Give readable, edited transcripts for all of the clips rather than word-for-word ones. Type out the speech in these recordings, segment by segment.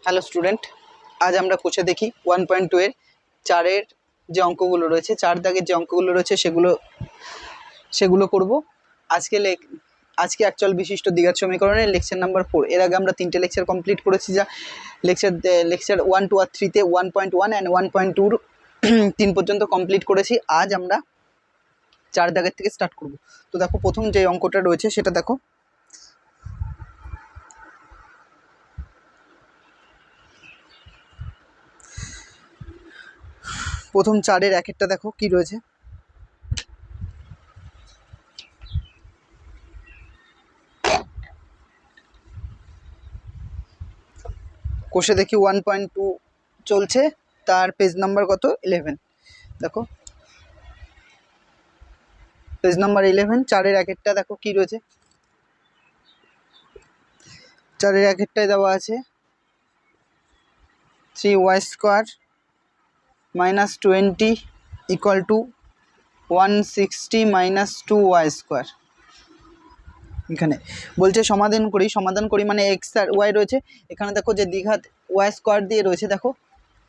Hello student, আজ আমরা কোষে দেখি 1.2 এর 4-এর যে অঙ্কগুলো রয়েছে, 4 দাগের যে অঙ্কগুলো রয়েছে সেগুলো করব। আজকে অ্যাকচুয়াল বিশিষ্ট দ্বিঘাত সমীকরণের লেকচার নাম্বার 4। এর আগে আমরা 3টে লেকচার কমপ্লিট করেছি, যা লেকচার 1, 2 আর 3-তে 1.1 অ্যান্ড 1.2 3 পর্যন্ত কমপ্লিট করেছি। আজ আমরা 4 দাগের থেকে স্টার্ট করব। তো দেখো, প্রথম যে অঙ্কটা রয়েছে সেটা দেখো। প্রথম 4-এর 1-এরটা দেখো কি রয়েছে। কোষে দেখি 1.2 চলছে, তার পেজ নাম্বার কত? 11। দেখো পেজ নাম্বার 11, 4-এর 1-এরটা দেখো কি রয়েছে। 4-এর 1-এরটায় দেওয়া আছে 3y² - 20 = 160 - 2y²। এখানে বলছে সমাধান করি মানে এক্স আর ওয়াই রয়েছে। এখানে দেখো যে দ্বিঘাত y² দিয়ে রয়েছে, দেখো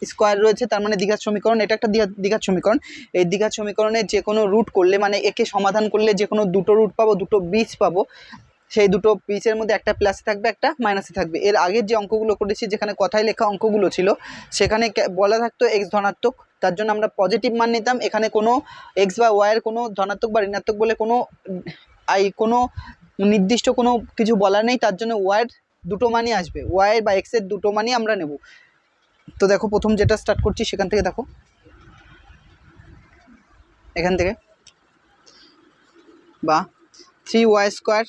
স্কোয়ার রয়েছে, তার মানে দ্বিঘাত সমীকরণ। এটা একটা দ্বিঘাত সমীকরণ। এই দ্বিঘাত সমীকরণে যে কোনো রুট করলে, মানে একে সমাধান করলে যে কোনো দুটো রুট পাবো, দুটো বীজ পাবো। সেই দুটো বীজের মধ্যে একটা প্লাসে থাকবে, একটা মাইনাসে থাকবে। এর আগের যে অঙ্কগুলো করেছি, যেখানে কথায় লেখা অঙ্কগুলো ছিল, সেখানে বলা থাকতো এক্স ধনাত্মক, তার জন্য আমরা পজিটিভ মান নিতাম। এখানে কোনো এক্স বা ওয়াইয়ের কোনো ধনাত্মক বা ঋণাত্মক বলে কোনো নির্দিষ্ট কোনো কিছু বলা নেই, তার জন্য ওয়াইয়ের দুটো মানই আসবে, ওয়াইয়ের বা এক্সের দুটো মানই আমরা নেব। তো দেখো, প্রথম যেটা স্টার্ট করছি সেখান থেকে দেখো, এখান থেকে বা 3y²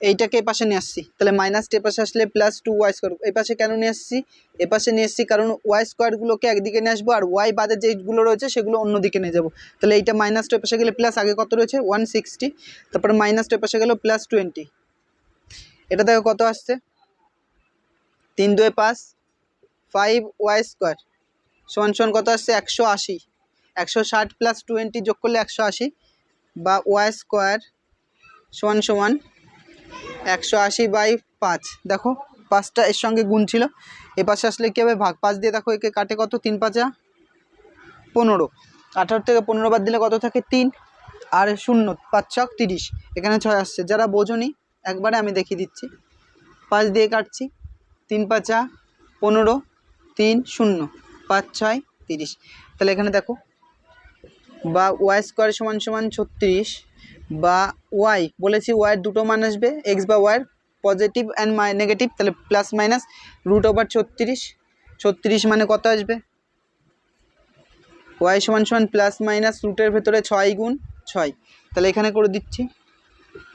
এইটাকে এপাশে নিয়ে আসছি, তাহলে মাইনাসটা এপাশে আসলে প্লাস 2y²। এই পাশে কেন নিয়ে আসছি? এপাশে নিয়ে আসছি কারণ y²গুলোকে একদিকে নিয়ে আসবো, আর ওয়াই বাদে যেগুলো রয়েছে সেগুলো অন্যদিকে নিয়ে যাবো। তাহলে এইটা মাইনাসটা এপাশে গেলে প্লাস, আগে কত রয়েছে 160, তারপরে মাইনাসটা এপাশে গেল প্লাস 20। এটা দেখো কত আসছে, 3 2 5, 5y² সমান কত আসছে 180। 160 প্লাস 20 যোগ করলে 180, বা y² সমান 180/5। দেখো 5টা এর সঙ্গে গুণ ছিল, এ পাশে আসলে কী হবে? ভাগ 5 দিয়ে দেখো একে কাটে কত, 3 5 15। 18 থেকে 15 বাদ দিলে কত থাকে? 3, আর 0 5 ছক 30। এখানে 6 আসছে। যারা বোঝনি একবারে আমি দেখিয়ে দিচ্ছি। 5 দিয়ে কাটছি, 3 5 15, 3 0 5 6 30। তাহলে এখানে দেখো, বা y² সমান 36, বা ওয়াই বলেছি ওয়াইয়ের দুটো মান আসবে, এক্স বা ওয়াইয়ের পজিটিভ অ্যান্ড নেগেটিভ, তাহলে প্লাস মাইনাস √36। 36 মানে কত আসবে? ওয়াই সমান প্লাস মাইনাস রুটের ভেতরে 6 গুণ 6, তাহলে এখানে করে দিচ্ছি।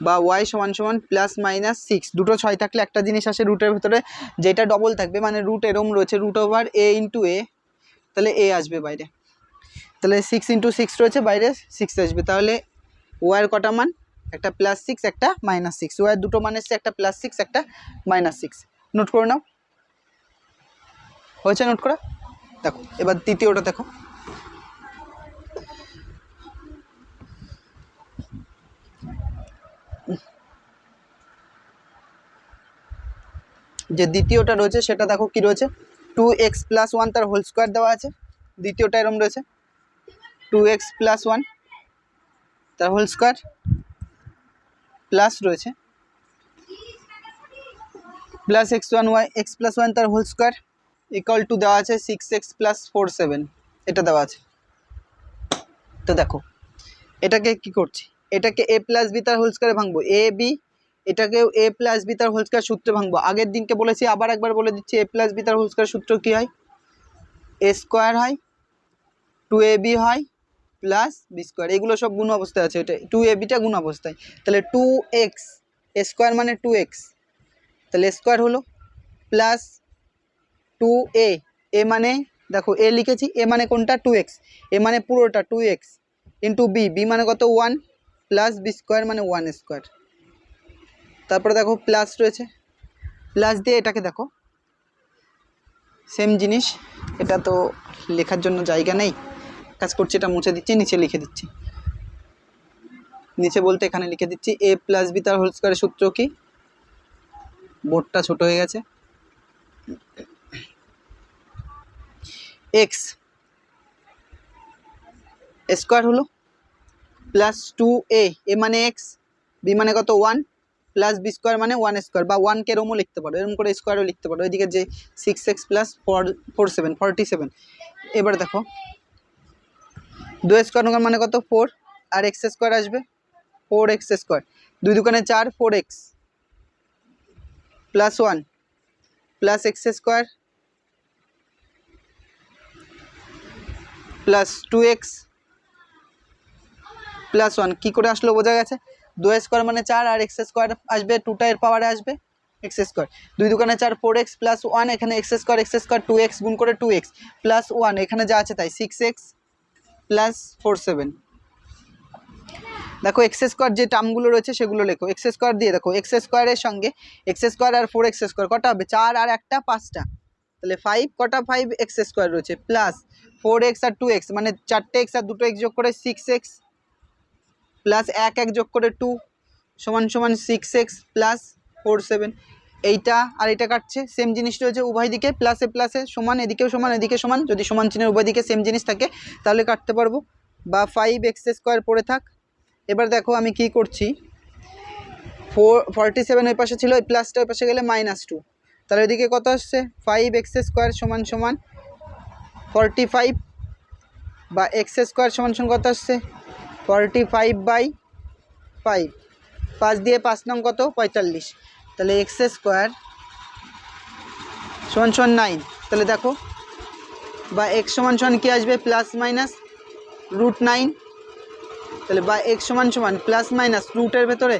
বা ওয়াই সমান প্লাস মাইনাস 6, দুটো 6 থাকলে একটা জিনিস আসে রুটের ভেতরে, যেটা ডবল থাকবে, মানে রুট এরম রয়েছে, √a × a, তাহলে a আসবে বাইরে। তাহলে 6 × 6 রয়েছে, বাইরে 6 আসবে। তাহলে ওয়াইয়ের কটা মান? একটা +6, একটা -6। ওয়াইয়ের দুটো মান এসছে, একটা +6, একটা -6। নোট করে নাও, হয়েছে নোট করা? দেখো এবার দ্বিতীয়টা দেখো। যে দ্বিতীয়টা রয়েছে সেটা দেখো কি রয়েছে, 2x + 1 তার হোল স্কোয়ার দেওয়া আছে। দ্বিতীয়টা এরম রয়েছে, 2x + 1 তার হোল স্কোয়ার, প্লাস রয়েছে প্লাস x + 1 তার হোল স্কোয়ার = দেওয়া আছে 6x + 4 7, এটা দেওয়া আছে। তো দেখো এটাকে কি করছি, এটাকে a + b তার হোল স্কোয়ারে ভাঙবো, a b, এটাকেও a + b তার হোল স্কোয়ার সূত্রে ভাঙবো। আগের দিনকে বলেছি, আবার একবার বলে দিচ্ছি, a + b তার হোল স্কোয়ার সূত্র কী হয়? a² হয়, 2ab হয়, প্লাস b²। এগুলো সব গুণ অবস্থায় আছে, এটা 2abটা গুণ অবস্থায়। তাহলে 2x, a² মানে 2x, তাহলে স্কোয়ার হলো, প্লাস 2a, এ মানে দেখো এ লিখেছি, এ মানে কোনটা? 2x, এ মানে পুরোটা 2x, ইন্টু b, b মানে কত? 1, প্লাস b² মানে 1²। তারপরে দেখো প্লাস রয়েছে, প্লাস দিয়ে এটাকে দেখো সেম জিনিস, এটা তো লেখার জন্য জায়গা নেই, কাজ করছি, এটা মুছে দিচ্ছি, নিচে লিখে দিচ্ছি। নিচে বলতে এখানে লিখে দিচ্ছি, a + b তার হোল স্কোয়ারের সূত্র কি? বোর্ডটা ছোট হয়ে গেছে, এক্স স্কোয়ার হলো প্লাস 2a, এ মানে এক্স, বি মানে কত 1, প্লাস বি স্কোয়ার মানে 1 স্কোয়ার, বা 1 কে এরমও লিখতে পারো, এরকম করে স্কোয়ারও লিখতে পারো। ওইদিকে যে 6x প্লাস 47। এবার দেখো 2 স্কোয়ার মানে কত 4, আর এক্স স্কোয়ার আসবে 4x স্কোয়ার, 2 দুগুণে 4, 4x plus 1 plus x square plus 2x plus 1। কী করে আসলো বোঝা গেছে? 2 স্কোয়ার মানে 4, আর এক্স স্কোয়ার আসবে 2টা এর পাওয়ারে আসবে এক্স স্কোয়ার, 2 দুগুণে 4, 4x প্লাস 1, এখানে এক্স স্কোয়ার 2x গুণ করে 2x প্লাস 1, এখানে যা আছে তাই 6x প্লাস 47। দেখো এক্স স্কোয়ার যে টার্মগুলো রয়েছে সেগুলো লেখো। এক্স স্কোয়ার দিয়ে দেখো এক্স স্কোয়ারের সঙ্গে এক্স স্কোয়ার আর 4x স্কোয়ার কটা হবে? 4 আর 1টা 5টা, তাহলে 5 কটা 5x স্কোয়ার রয়েছে, প্লাস 4x আর 2x মানে 4টে x আর 2টো x যোগ করে 6x প্লাস 1 যোগ করে 2 সমান সমান 6x প্লাস 47। এইটা আর এটা কাটছে, সেম জিনিস রয়েছে উভয় দিকে, প্লাসে প্লাসে সমান, এদিকেও সমান এদিকে সমান, যদি সমান চিহ্নের উভয় দিকে সেম জিনিস থাকে তাহলে কাটতে পারবো, বা 5x স্কোয়ার পড়ে থাক। এবার দেখো আমি কি করছি, 47 ওই পাশে ছিল, ওই প্লাসটা ওই পাশে গেলে -2, তাহলে ওইদিকে কত আসছে 5x স্কোয়ার সমান সমান 45, বা x স্কোয়ার সমান সমান কত আসছে 45/5, 5 দিয়ে 5 নং কত 45, তাহলে x স্কোয়ার সমান সমান 9। তাহলে দেখো বা x সমান সমান কী আসবে প্লাস মাইনাস √9, তাহলে বা x সমান সমান প্লাস মাইনাস রুটের ভেতরে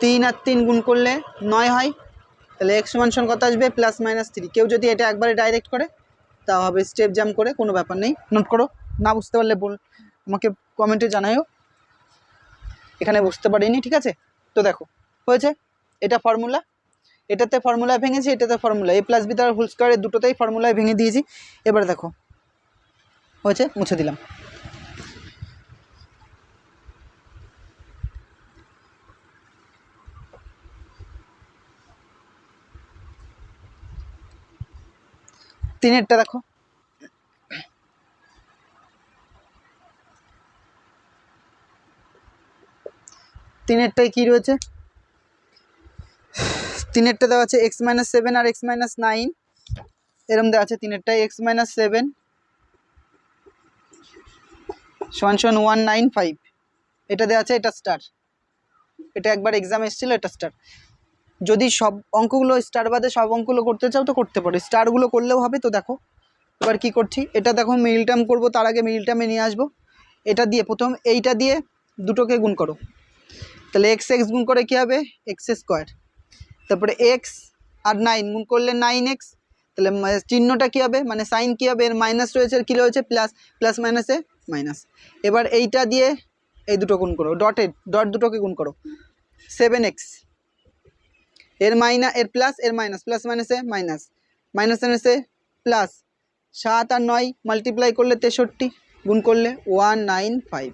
3 আর 3 গুণ করলে 9 হয়, তাহলে x সমান সমান কত আসবে +-3। কেউ যদি এটা একবারে ডাইরেক্ট করে তাও হবে, স্টেপ জাম্প করে কোনো ব্যাপার নেই, নোট করো। না বুঝতে পারলে আমাকে কমেন্টে জানাও, এখানে বুঝতে পারিনি, ঠিক আছে? তো দেখো হয়েছে, এটা ফর্মুলা, এটাতে ফর্মুলায় ভেঙেছি, এটাতে ফর্মুলা a + b তার হোল স্কোয়ারের দুটোতেই ফর্মুলায় ভেঙে দিয়েছি। এবার দেখো হয়েছে, মুছে দিলাম। তিনেরটা দেখো, তিনেরটায় কী রয়েছে, তিনেরটা দেওয়া আছে x-7 আর x-9, এরম দেওয়া আছে তিনেরটায় x-7 = 195, এটা দেওয়া আছে, এটা স্টার, এটা একবার এক্সাম এসেছিলো, এটা স্টার। যদি সব অঙ্কগুলো স্টার বাদে সব অঙ্কগুলো করতে চাও তো করতে পারো, স্টারগুলো করলেও হবে। তো দেখো এবার কি করছি, এটা দেখো মিডল টার্ম করবো, তার আগে মিডল টার্মে নিয়ে আসবো। এটা দিয়ে প্রথম এইটা দিয়ে দুটোকে গুণ করো, তাহলে x গুণ করে কী হবে x স্কোয়ার, তারপরে x আর 9 গুণ করলে 9x, তাহলে চিহ্নটা কী হবে মানে সাইন কী হবে, এর মাইনাস রয়েছে আর কী রয়েছে প্লাস, প্লাস মাইনাসে মাইনাস। এবার এইটা দিয়ে এই দুটো গুণ করো, ডট দুটোকে গুণ করো, 7x এর এর প্লাস এর মাইনাস, প্লাস মাইনাসে মাইনাস, মাইনাস মাইনাসে প্লাস, 7 আর 9 মাল্টিপ্লাই করলে 63, গুণ করলে 195।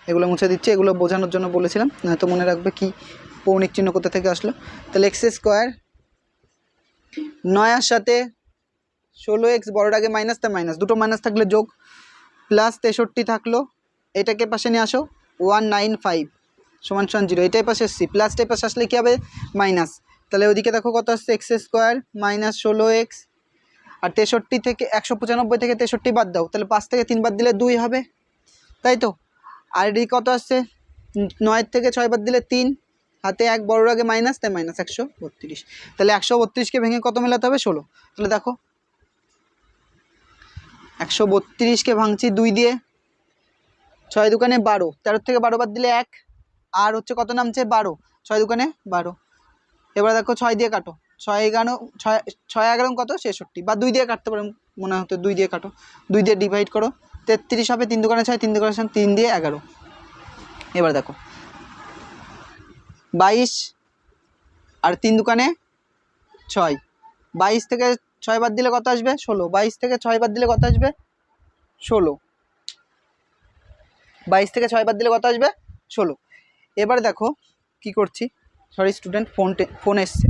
এগুলো মুছে দিচ্ছি, এগুলো বোঝানোর জন্য বলেছিলাম, নয়তো মনে রাখবে কি পৌনিক চিহ্ন কোথা থেকে আসলো। তাহলে x স্কোয়ার 9 এর সাথে 16x বড়োর আগে মাইনাস, তা মাইনাস, দুটো মাইনাস থাকলে যোগ, প্লাস 63 থাকলো, এটাকে পাশে নিয়ে আসো 195 = 0, এটাই পাশে এসছি, প্লাসটাই পাশে আসলে কী হবে মাইনাস, তাহলে ওইদিকে দেখো কত আসছে x স্কোয়ার -16x, আর 63 থেকে 195 থেকে 63 বাদ দাও, তাহলে 5 থেকে 3 বাদ দিলে 2 হবে, তাই তো। আর এদিকে কত আসছে 9 থেকে 6 বাদ দিলে 3, হাতে 1 বড়োর আগে মাইনাস, তাই মাইনাস 132, তাহলে 132কে ভেঙে কত মেলাতে হবে 16, তাহলে দেখো 132কে ভাঙছি 2 দিয়ে, 6 দুগুণে 12, 13 থেকে 12 বাদ দিলে 1, আর হচ্ছে কত নামছে 12, 6 দুগুণে 12। এবার দেখো 6 দিয়ে কাটো, 6 11 কত 66, বা 2 দিয়ে কাটতে পারো, মনে হতো 2 দিয়ে কাটো, 2 দিয়ে ডিভাইড করো, 33 হবে, 3 দুগুণে 6, 3 দুগুণে 3 দিয়ে 11। এবার দেখো 22 আর 3 দুগুণে 6, 22 থেকে 6 বাদ দিলে কত আসবে 16, 22 থেকে 6 বাদ দিলে কত আসবে 16, 22 থেকে 6 বাদ দিলে কত আসবে 16। এবার দেখো কি করছি, সরি স্টুডেন্ট, ফোন এসছে।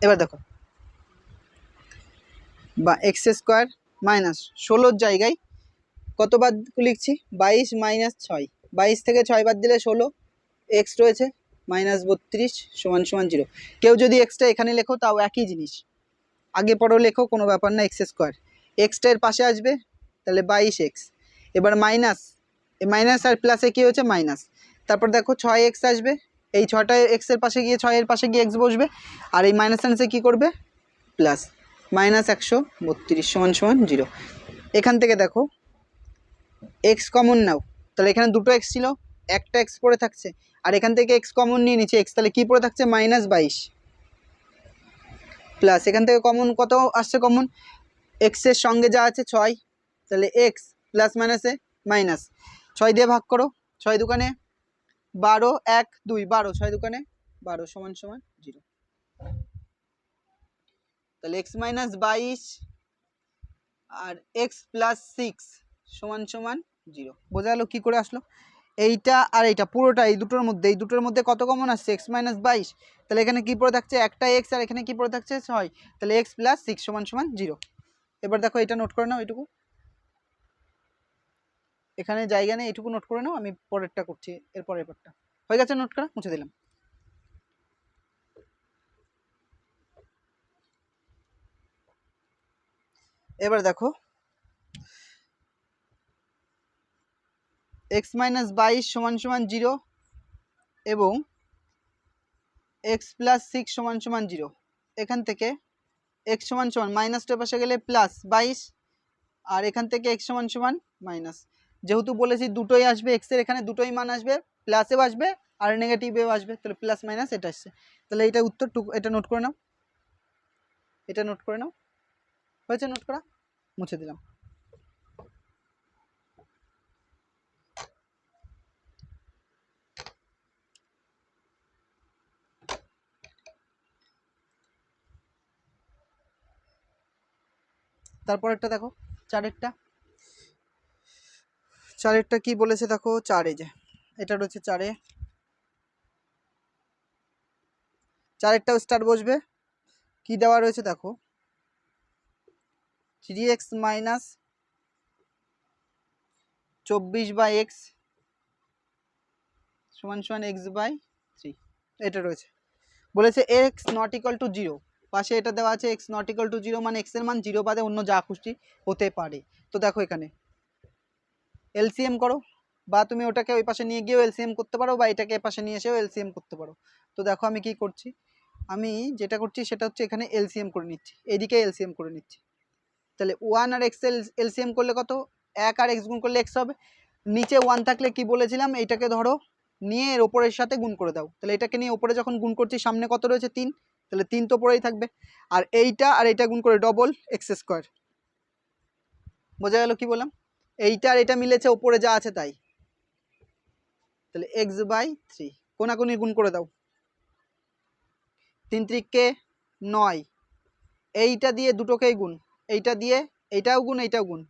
এবার দেখো বা এক্স স্কোয়ার মাইনাস 16 জায়গায় কত বাদ লিখছি 22 মাইনাস 6, 22 থেকে 6 বাদ দিলে 16, এক্স রয়েছে মাইনাস 32 সমান সমান 0। কেউ যদি এক্সটা এখানে লেখো তাও একই জিনিস, আগে পরেও লেখো কোনো ব্যাপার না। এক্স স্কোয়ার এক্সটা এর পাশে আসবে তাহলে 22x, এবার মাইনাস এই মাইনাস আর প্লাসে কী হচ্ছে মাইনাস, তারপর দেখো 6x আসবে, এই 6টা এক্সের পাশে গিয়ে 6-এর পাশে গিয়ে এক্স বসবে, আর এই মাইনাস সাইন্সে কী করবে প্লাস, মাইনাস 132 সমান সমান 0। এখান থেকে দেখো এক্স কমন নাও, তাহলে এখানে দুটো এক্স ছিল, একটা এক্স পড়ে থাকছে, আর এখান থেকে এক্স কমন নিয়ে নিচ্ছে এক্স, তাহলে কী পড়ে থাকছে মাইনাস 22 প্লাস এখান থেকে কমন কত আসছে কমন, এক্সের সঙ্গে যা আছে 6, তাহলে এক্স প্লাস মাইনাসে মাইনাস, 6 দিয়ে ভাগ করো, 6 দুকানে 12, 1 2 12, 6 দুকানে 12 সমান সমান 0। তাহলে এক্স মাইনাস 22 আর এক্স প্লাস 6 সমান সমান 0। বোঝা গেল কী করে আসলো? এইটা আর এইটা পুরোটা এই দুটোর মধ্যে কত কমন আসছে এক্স মাইনাস 22, তাহলে এখানে কী পড়ে থাকছে একটা এক্স, আর এখানে কী পড়ে থাকছে 6, তাহলে এক্স প্লাস 6 সমান সমান 0। এবার দেখো এটা নোট করে নাও, এইটুকু এখানে জায়গা নেই, এইটুকু নোট করে নাও, আমি পরেরটা করছি, এর পরের পার্টটা হয়ে গেছে নোট করা, মুছে দিলাম। এবার দেখো এক্স মাইনাস 22 সমান সমান 0 এবং এক্স প্লাস 6 সমান সমান 0, এখান থেকে এক্স সমান সমান মাইনাসটার পাশে গেলে প্লাস 22, আর এখান থেকে এক্স সমান সমান মাইনাস, যেহেতু বলেছি দুটোই আসবে এক্সের এখানে দুটোই মান আসবে, প্লাসেও আসবে আর নেগেটিভেও আসবে, তাহলে প্লাস মাইনাস এটা আসছে, তাহলে এটা উত্তর এটা নোট করে নাও, এটা নোট করে নাও, হয়েছে নোট করা, মুছে দিলাম। তারপরেরটা দেখো চারেরটা কি বলেছে দেখো, 4 যে এটা রয়েছে 4, চারেরটাও স্টার বসবে, কি দেওয়া রয়েছে দেখো 3x মাইনাস 24/x সমান সমান x/3, এটা রয়েছে। বলেছে x নট ইকুয়াল টু 0, পাশে এটা দেওয়া আছে x নট ইকুয়াল টু 0 মানে x এর মান 0 বাদে অন্য যা খুশি হতে পারে। তো দেখো এখানে এলসিএম করো, বা তুমি ওটাকে ওই পাশে নিয়ে গিয়েও এলসিএম করতে পারো, বা এটাকে পাশে নিয়ে এসেও এলসিএম করতে পারো। তো দেখো আমি কি করছি, আমি যেটা করছি সেটা হচ্ছে এখানে এলসিএম করে নিচ্ছি, এদিকে এলসিএম করে নিচ্ছি। তাহলে 1 আর x এলসিএম করলে কত, 1 আর x গুণ করলে x হবে, নিচে 1 থাকলে কি বলেছিলাম এইটাকে ধরো নিয়ে এর ওপরের সাথে গুণ করে দাও, তাহলে এটাকে নিয়ে ওপরে যখন গুণ করছি সামনে কত রয়েছে 3, তাহলে 3 তো পরেই থাকবে, আর এইটা আর এইটা গুণ করে ডবল এক্স স্কোয়ার। বোঝা গেল কি বললাম, এইটা আর এটা মিলেছে ওপরে যা আছে তাই, তাহলে x/3 কোনাকুনি গুণ করে দাও, 3 × 9, এইটা দিয়ে দুটোকেই গুণ, এইটা দিয়ে এইটাও গুণ এইটাও গুণ,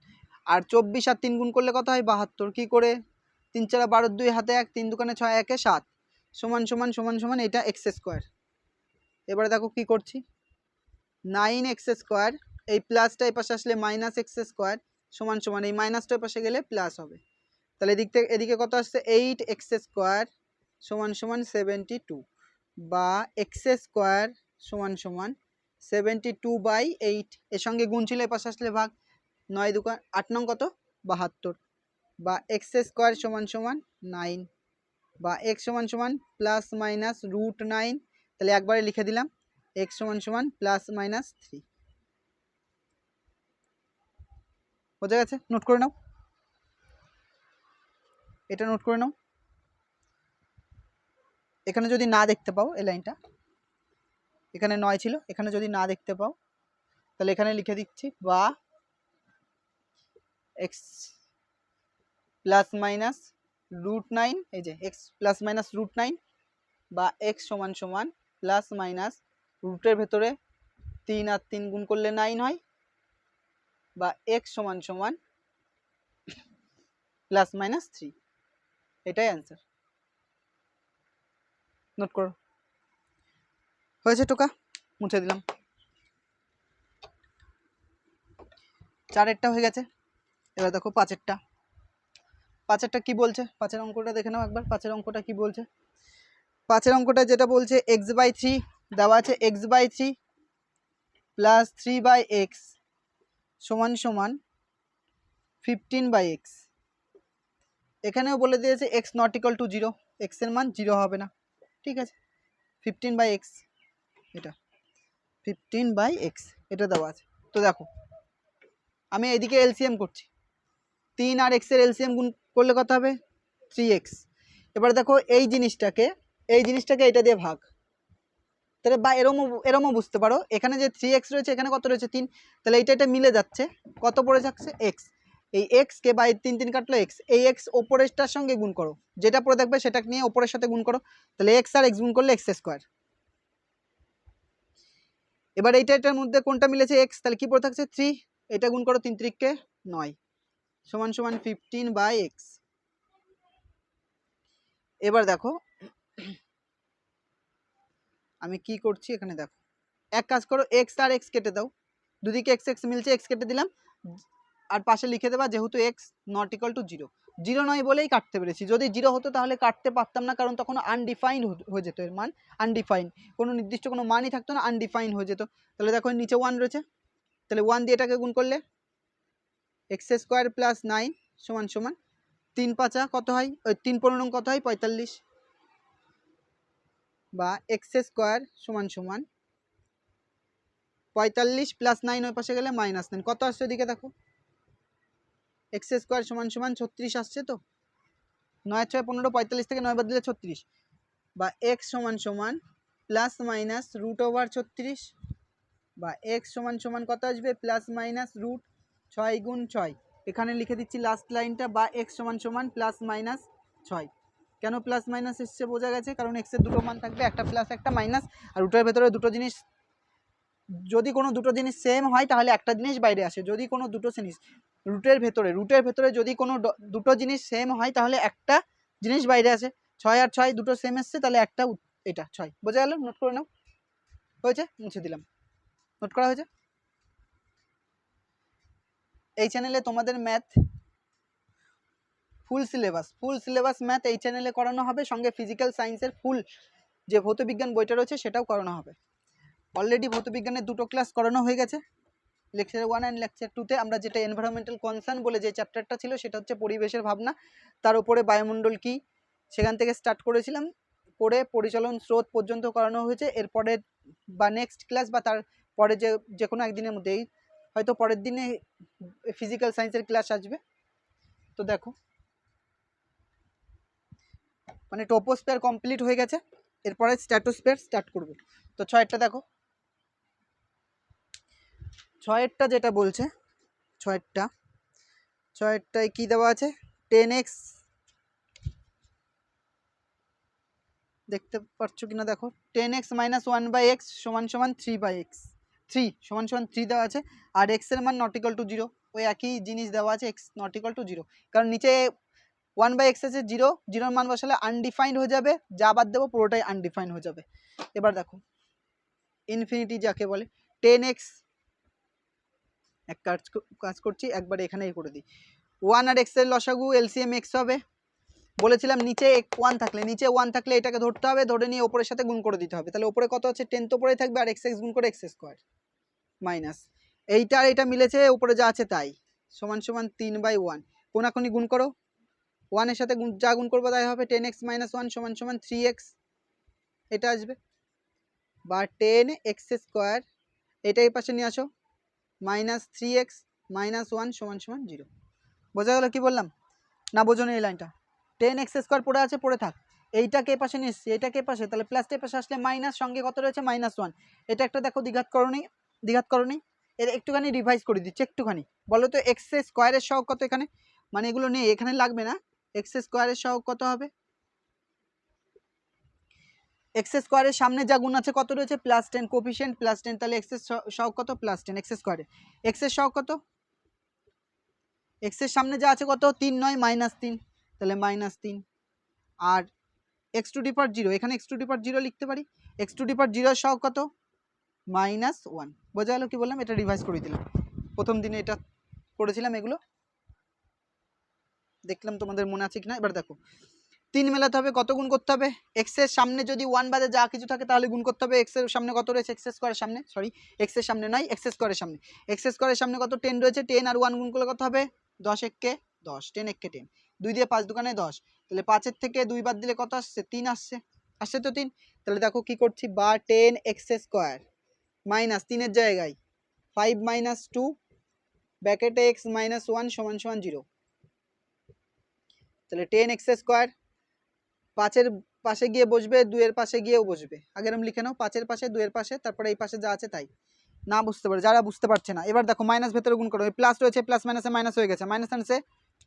আর 24 আর 3 গুণ করলে কত হয় 72, কী করে 3 × 4 = 12, 2 হাতে 1, 3 × 2 = 6, 1 × 7 সমান সমান সমান সমান এটা এক্স স্কোয়ার। এবারে দেখো কি করছি 9x স্কোয়ার, এই প্লাসটা এই পাশে আসলে মাইনাস এক্স স্কোয়ার সমান সমান এই মাইনাসটার পাশে গেলে প্লাস হবে, তাহলে এদিক থেকে এদিকে কত আসছে 8x স্কোয়ার সমান সমান 72, বা এক্স স্কোয়ার সমান সমান 72/8, এর সঙ্গে গুণ ছিল এ পাশে আসলে ভাগ, 9 × 2 = 8 নং কত 72, বা এক্স স্কোয়ার সমান সমান 9, বা এক্স সমান সমান প্লাস মাইনাস √9, তাহলে একবারে লিখে দিলাম এক্স সমান সমান প্লাস মাইনাস 3। বোঝা গেছে, নোট করে নাও, এটা নোট করে নাও। এখানে যদি না দেখতে পাও এই লাইনটা, এখানে 9 ছিল, এখানে যদি না দেখতে পাও তাহলে এখানে লিখে দিচ্ছি, বা এক্স প্লাস মাইনাস √9, এই যে এক্স প্লাস মাইনাস √9, বা এক্স সমান সমান প্লাস মাইনাস রুটের ভেতরে 3 আর 3 গুণ করলে 9 হয়, বা এক্স সমান সমান প্লাস মাইনাস 3, এটাই অ্যান্সার। নোট করো, হয়েছে টোকা। মুছে দিলাম। 4-এরটা হয়ে গেছে। এবার দেখো 5-এরটা। 5-এরটা কি বলছে, 5-এর অঙ্কটা দেখে নাও একবার। 5-এর অঙ্কটা কি বলছে? 5-এর অঙ্কটা যেটা বলছে x/3 দেওয়া আছে, x/3 প্লাস 3/x সমান সমান 15/x। এখানেও বলে দিয়েছে x not equal to 0, x এর মান 0 হবে না। ঠিক আছে, 15/x, এটা 15/x এটা দেওয়া আছে। তো দেখো আমি এদিকে এলসিএম করছি, 3 আর x এর এলসিএম গুণ করলে কত হবে? 3x। এবার দেখো এই জিনিসটাকে এটা দিয়ে ভাগ, তাহলে বা এরমও বুঝতে পারো, এখানে যে 3x রয়েছে এখানে কত রয়েছে? 3। তাহলে এটা মিলে যাচ্ছে, কত পড়ে যাচ্ছে? x। এই x কে বাই 3 কাটলো x, এই x ওপরেরটার সঙ্গে গুণ করো, যেটা পড়ে থাকবে সেটা নিয়ে ওপরের সাথে গুণ করো, তাহলে x আর x গুণ করলে x²। এবার এটার মধ্যে কোনটা মিলেছে? x, তাহলে কি পড়ে থাকছে? 3। এটা গুণ করো, 3 × 9 সমান সমান 15/x। এবার দেখো আমি কি করছি এখানে, দেখো এক কাজ করো, x আর x কেটে দাও, দুদিকে x x মিলছে, x কেটে দিলাম, আর পাশে লিখে দেবা যেহেতু x নট ইকুয়াল টু 0। 0 নয় বলেই কাটতে পেরেছি, যদি 0 হতো তাহলে কাটতে পারতাম না, কারণ তখন আনডিফাইন্ড হয়ে যেত, এর মান আনডিফাইন্ড, কোনো নির্দিষ্ট কোনো মানই থাকতো না, আনডিফাইন্ড হয়ে যেত। তাহলে দেখো নিচে 1 রয়েছে, তাহলে 1 দিয়ে এটাকে গুণ করলে x² প্লাস 9 সমান সমান 3×5 কত হয়? ওই 3×15 কত হয়? 45, বা x² সমান সমান 45 প্লাস 9 ওই পাশে গেলে -9 কত আসছে ওদিকে দেখো, x² সমান সমান 36 আসছে। তো 9 6 15, 45 থেকে 9 বাদ দিলে 36, বা x সমান সমান প্লাস মাইনাস √/36, বা x সমান সমান কত আসবে? Plus minus √6 × 6। এখানে লিখে দিচ্ছি লাস্ট লাইনটা, বা x সমান সমান প্লাস মাইনাস 6। কেন প্লাস মাইনাস এসছে বোঝা গেছে, কারণ x এর দুটো মান থাকবে, একটা প্লাস একটা মাইনাস, আর রুটের ভেতরে দুটো জিনিস, যদি কোনো দুটো জিনিস সেম হয় তাহলে একটা জিনিস বাইরে আসে, যদি কোনো দুটো জিনিস রুটের ভেতরে যদি কোনো দুটো জিনিস সেম হয় তাহলে একটা জিনিস বাইরে আসে। 6 আর 6 দুটো সেম এসছে, তাহলে একটা এটা 6। বোঝা গেল? নোট করে নাও। হয়েছে? মুছে দিলাম। নোট করা হয়েছে? এই চ্যানেলে তোমাদের ম্যাথ ফুল সিলেবাস ম্যাথ এই চ্যানেলে করানো হবে, সঙ্গে ফিজিক্যাল সায়েন্সের ফুল যে ভৌতবিজ্ঞান বইটা রয়েছে সেটাও করানো হবে। অলরেডি ভৌতবিজ্ঞানের দুটো ক্লাস করানো হয়ে গেছে, লেকচার 1 অ্যান্ড লেকচার 2তে আমরা যেটা এনভায়রনমেন্টাল কনসার্ন বলে যে চ্যাপ্টারটা ছিল, সেটা হচ্ছে পরিবেশের ভাবনা, তার উপরে বায়ুমণ্ডল কি, সেখান থেকে স্টার্ট করেছিলাম, করে পরিচালন স্রোত পর্যন্ত করানো হয়েছে। এরপরে বা নেক্সট ক্লাস বা তার পরে যে কোনো একদিনের মধ্যেই, হয়তো পরের দিনে ফিজিক্যাল সায়েন্সের ক্লাস আসবে। তো দেখো মানে ট্রপোস্ফিয়ার কমপ্লিট হয়ে গেছে, এরপরে স্ট্র্যাটোস্ফিয়ার স্টার্ট করব। তো 6-এরটা দেখো, 6-এরটা যেটা বলছে, 6-এরটায় কি দেওয়া আছে? 10x, দেখতে পাচ্ছ কিনা দেখো, 10x - 1/x সমান সমান 3/x, 3 সমান সমান 3 দেওয়া আছে, আর x এর মান নট ইকুয়াল টু 0, ওই একই জিনিস দেওয়া আছে, x নট ইকুয়াল টু 0, কারণ নিচে 1/x আছে, 0 0 মান বসালে আনডিফাইন্ড হয়ে যাবে, যা বাদ দেবো পুরোটাই আনডিফাইন্ড হয়ে যাবে। এবার দেখো ইনফিনিটি যাকে বলে, 10x, এক কাজ করছি একবার এখানেই করে দিই, 1 আর x এর লসাগু এলসিএম x হবে। বলেছিলাম নিচে 1 থাকলে এটাকে ধরতে হবে, ধরে নিয়ে ওপরের সাথে গুণ করে দিতে হবে, তাহলে ওপরে কত আছে? 10 তো উপরেই থাকবে, আর x গুণ করে x² মাইনাস এইটা আর এটা মিলেছে, উপরে যা আছে তাই, সমান সমান 3/1। কোনাকুনি গুণ করো, 1 এর সাথে যা গুণ করবো তাই হবে, 10x - 1 সমান সমান 3x, এটা আসবে, বা 10x² এটা এই পাশে নিয়ে আসো, -3x - 1 সমান সমান 0। বোঝা গেল কি বললাম? না বোঝো না এই লাইনটা? 10x² পড়ে আছে, পড়ে থাক, এইটাকে এ পাশে নিয়ে এসছি, এইটাকে এ পাশে, তাহলে প্লাসটা এ পাশে আসলে মাইনাস, সঙ্গে কত রয়েছে? -1। এটা একটা দেখো দ্বিঘাত করণী, এর একটুখানি রিভাইজ করে দিচ্ছি, একটুখানি বলো তো, x² এর সহগ কত এখানে? মানে এগুলো নেই, এখানে লাগবে না, x² এর সহগ কত হবে? x² এর সামনে যা গুণ আছে কত রয়েছে? +10, কোফিশিয়েন্ট +10, তাহলে x এর সহগ কত? +10, x² x এর সহগ কত? x এর সামনে যা আছে কত? 3 নয় -3, তাহলে -3, আর x⁴, এখানে x⁴ লিখতে পারি, x⁴ এর সহগ কত? -1 বোঝা গেল কি বললাম? এটা রিভাইজ করে দিলাম, প্রথম দিনে এটা করেছিলাম, এগুলো দেখলাম তোমাদের মনে আছে কিনা। এবার দেখো 3 মেলাতে হবে, কত গুণ করতে হবে? এক্স এর সামনে যদি 1 বাদে যা কিছু থাকে তাহলে গুণ করতে হবে। এক্স এর সামনে কত রয়েছে? এক্স স্কোয়ারের সামনে, সরি এক্স এর সামনে নয়, এক্স স্কোয়ারের সামনে। এক্স স্কোয়ারের সামনে কত? 10 রয়েছে, 10 আর 1 গুণ করলে কত হবে? 10 একে 10, 10 একে 10, 2 দিয়ে 5 দোকানে 10, তাহলে 5-এর থেকে 2 বাদ দিলে কত আসছে? 3 আসছে, আসছে তো 3। তাহলে দেখো কি করছি, বা 10 এক্স স্কোয়ার মাইনাস 3-এর জায়গায় 5 - 2 ব্র্যাকেটে এক্স -1 = 0। তাহলে 10 এক্স স্কোয়ার 5-এর পাশে গিয়ে বসবে, 2-এর পাশে গিয়েও বসবে। আগে এরকম লিখে নাও, 5-এর পাশে, 2-এর পাশে, তারপরে এই পাশে যা আছে তাই। না বুঝতে পারে, যারা বুঝতে পারছে না, এবার দেখো মাইনাস ভেতরে গুণ করো, প্লাস রয়েছে, প্লাস মাইনাসে মাইনাস হয়ে গেছে, মাইনাস আনছে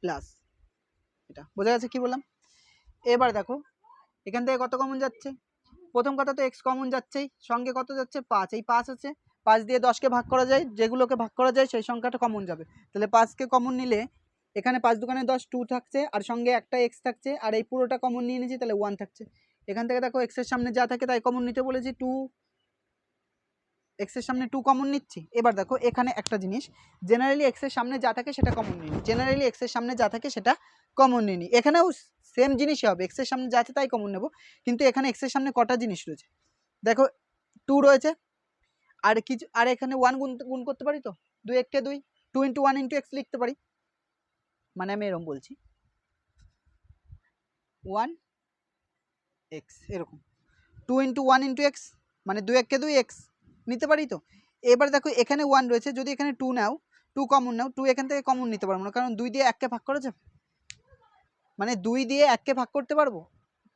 প্লাস। এটা বোঝা গেছে কি বললাম? এবার দেখো এখান থেকে কত কমন যাচ্ছে? প্রথম কথা তো এক্স কমন যাচ্ছেই, সঙ্গে কত যাচ্ছে? 5। এই 5 আছে, 5 দিয়ে 10কে ভাগ করা যায়, যেগুলোকে ভাগ করা যায় সেই সংখ্যাটা কমন যাবে। তাহলে 5কে কমন নিলে এখানে 5 দুগুণে 10, 2 থাকছে, আর সঙ্গে একটা এক্স থাকছে, আর এই পুরোটা কমন নিয়ে নিয়েছি, তাহলে 1 থাকছে। এখান থেকে দেখো এক্সের সামনে যা থাকে তাই কমন নিতে বলেছি, 2 এক্সের সামনে 2 কমন নিচ্ছি। এবার দেখো এখানে একটা জিনিস, জেনারেলি এক্সের সামনে যা থাকে সেটা কমন নিই, জেনারেলি এক্সের সামনে যা থাকে সেটা কমন নিই। এখানেও সেম জিনিসই হবে, এক্সের সামনে যা আছে তাই কমন নেব, কিন্তু এখানে এক্সের সামনে কটা জিনিস রয়েছে দেখো, 2 রয়েছে, আর কিছু, আর এখানে 1 গুণ করতে পারি তো, 2 একে 2, 2 × 1 × x লিখতে পারি। মানে আমি এরকম বলছি 1x, এরকম 2 × 1 × x মানে 2 একে 2 x নিতে পারি তো। এবার দেখো এখানে 1 রয়েছে, যদি এখানে 2 নাও, 2 কমন নাও, 2 এখান থেকে কমন নিতে পারবো না, কারণ 2 দিয়ে 1কে ভাগ করা যাবে, মানে 2 দিয়ে 1কে ভাগ করতে পারবো,